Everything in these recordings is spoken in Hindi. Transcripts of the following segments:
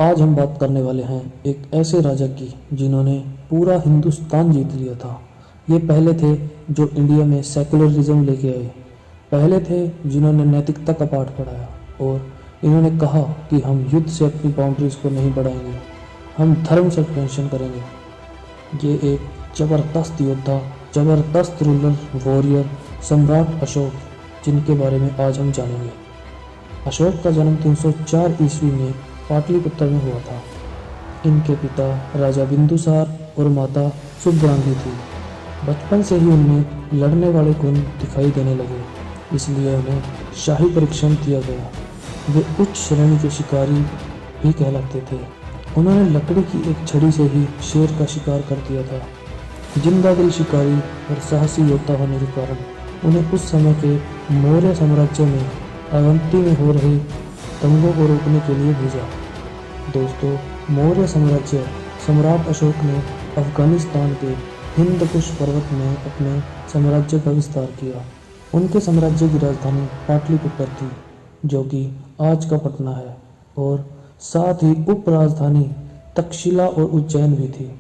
आज हम बात करने वाले हैं एक ऐसे राजा की जिन्होंने पूरा हिंदुस्तान जीत लिया था। ये पहले थे जो इंडिया में सेकुलरिज्म लेके आए, पहले थे जिन्होंने नैतिकता का पाठ पढ़ाया और इन्होंने कहा कि हम युद्ध से अपनी बाउंड्रीज को नहीं बढ़ाएंगे, हम धर्म से एक्सपेंशन करेंगे। ये एक ज़बरदस्त योद्धा, ज़बरदस्त रूलर वॉरियर सम्राट अशोक, जिनके बारे में आज हम जानेंगे। अशोक का जन्म 304 ईस्वी में पाटलिपुत्र में हुआ था। इनके पिता राजा बिंदुसार और माता सुब्रांगी थी। बचपन से ही उनमें लड़ने वाले गुण दिखाई देने लगे, इसलिए उन्हें शाही परीक्षण दिया गया। वे उच्च श्रेणी के शिकारी भी कहलाते थे। उन्होंने लकड़ी की एक छड़ी से ही शेर का शिकार कर दिया था। जिंदा दिल शिकारी और साहसी योद्धा होने के कारण उन्हें उस समय के मौर्य साम्राज्य में अवंती में हो रहे दंगों को रोकने के लिए भेजा। दोस्तों, मौर्य साम्राज्य सम्राट अशोक ने अफगानिस्तान के हिंद कुश पर्वत में अपने साम्राज्य का विस्तार किया। उनके साम्राज्य की राजधानी पाटलिपुत्र थी, जो कि आज का पटना है, और साथ ही उप राजधानी तक्षशिला और उज्जैन भी थी।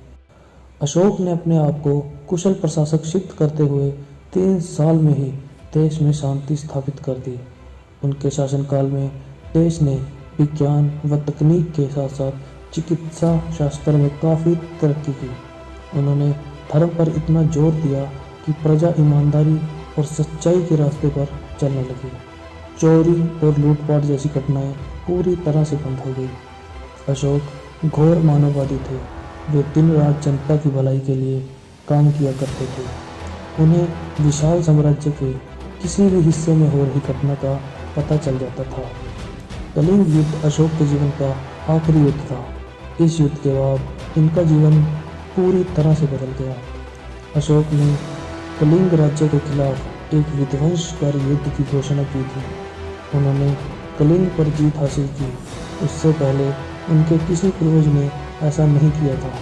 अशोक ने अपने आप को कुशल प्रशासक सिद्ध करते हुए 3 साल में ही देश में शांति स्थापित कर दी। उनके शासनकाल में देश ने विज्ञान व तकनीक के साथ साथ चिकित्सा शास्त्र में काफ़ी तरक्की की। उन्होंने धर्म पर इतना जोर दिया कि प्रजा ईमानदारी और सच्चाई के रास्ते पर चलने लगी। चोरी और लूटपाट जैसी घटनाएं पूरी तरह से बंद हो गई। अशोक घोर मानववादी थे। वे दिन रात जनता की भलाई के लिए काम किया करते थे। उन्हें विशाल साम्राज्य के किसी भी हिस्से में हो रही घटना का पता चल जाता था। कलिंग युद्ध अशोक के जीवन का आखिरी युद्ध था। इस युद्ध के बाद इनका जीवन पूरी तरह से बदल गया। अशोक ने कलिंग राज्य के खिलाफ एक विध्वंसकारी युद्ध की घोषणा की थी। उन्होंने कलिंग पर जीत हासिल की। उससे पहले उनके किसी पूर्वज ने ऐसा नहीं किया था।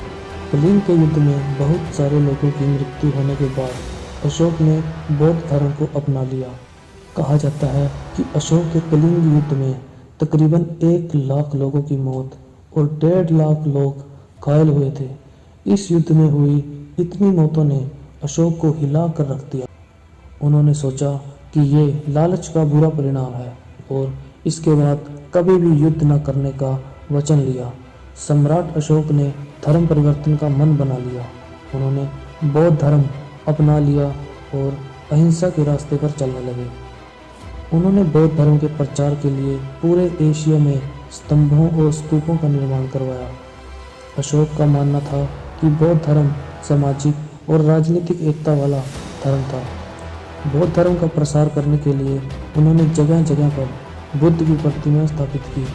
कलिंग के युद्ध में बहुत सारे लोगों की मृत्यु होने के बाद अशोक ने बौद्ध धर्म को अपना लिया। कहा जाता है कि अशोक के कलिंग युद्ध में तकरीबन 1 लाख लोगों की मौत और 1.5 लाख लोग घायल हुए थे। इस युद्ध में हुई इतनी मौतों ने अशोक को हिला कर रख दिया। उन्होंने सोचा कि ये लालच का बुरा परिणाम है और इसके बाद कभी भी युद्ध न करने का वचन लिया। सम्राट अशोक ने धर्म परिवर्तन का मन बना लिया। उन्होंने बौद्ध धर्म अपना लिया और अहिंसा के रास्ते पर चलने लगे। उन्होंने बौद्ध धर्म के प्रचार के लिए पूरे एशिया में स्तंभों और स्तूपों का निर्माण करवाया। अशोक का मानना था कि बौद्ध धर्म सामाजिक और राजनीतिक एकता वाला धर्म था। बौद्ध धर्म का प्रसार करने के लिए उन्होंने जगह जगह पर बुद्ध की प्रतिमा स्थापित की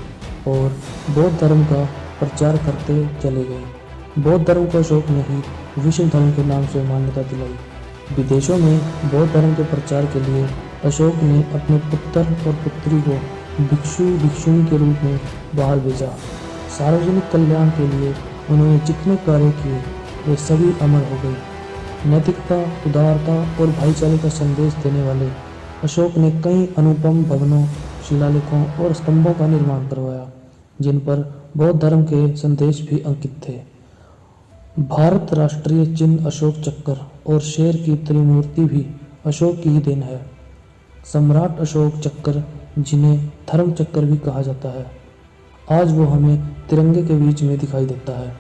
और बौद्ध धर्म का प्रचार करते चले गए। बौद्ध धर्म को अशोक ने ही विश्व धर्म के नाम से मान्यता दिलाई। विदेशों में बौद्ध धर्म के प्रचार के लिए अशोक ने अपने पुत्र और पुत्री को भिक्षु भिक्षुणी के रूप में बाहर भेजा। सार्वजनिक कल्याण के लिए उन्होंने जितने कार्य किए वे सभी अमर हो गए। नैतिकता, उदारता और भाईचारे का संदेश देने वाले अशोक ने कई अनुपम भवनों, शिलालेखों और स्तंभों का निर्माण करवाया, जिन पर बौद्ध धर्म के संदेश भी अंकित थे। भारत राष्ट्रीय चिन्ह अशोक चक्र और शेर की त्रिमूर्ति भी अशोक की ही देन है। सम्राट अशोक चक्र, जिन्हें धर्म चक्र भी कहा जाता है, आज वो हमें तिरंगे के बीच में दिखाई देता है।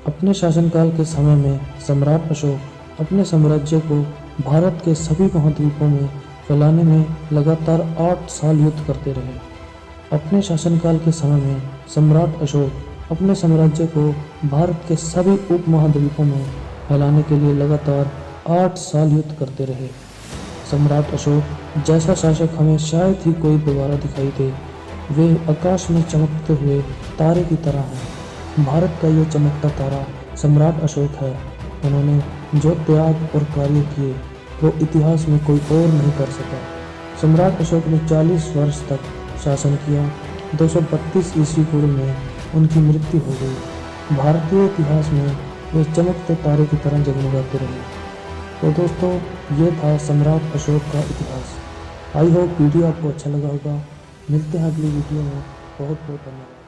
अपने शासनकाल के समय में सम्राट अशोक अपने साम्राज्य को भारत के सभी महाद्वीपों में फैलाने में लगातार 8 साल युद्ध करते रहे। अपने शासनकाल के समय में सम्राट अशोक अपने साम्राज्य को भारत के सभी उप महाद्वीपों में फैलाने के लिए लगातार 8 साल युद्ध करते रहे। सम्राट अशोक जैसा शासक हमें शायद ही कोई दोबारा दिखाई दे। वे आकाश में चमकते हुए तारे की तरह हैं। भारत का ये चमकता तारा सम्राट अशोक है। उन्होंने जो त्याग और कार्य किए वो इतिहास में कोई और नहीं कर सका। सम्राट अशोक ने 40 वर्ष तक शासन किया। 232 ईस्वी पूर्व में उनकी मृत्यु हो गई। भारतीय इतिहास में वे चमकते तारे की तरह जगमगाते रहे। तो दोस्तों, ये था सम्राट अशोक का इतिहास। आई होप वीडियो आपको अच्छा लगा होगा। मिलते हैं अगली वीडियो में। बहुत बहुत धन्यवाद।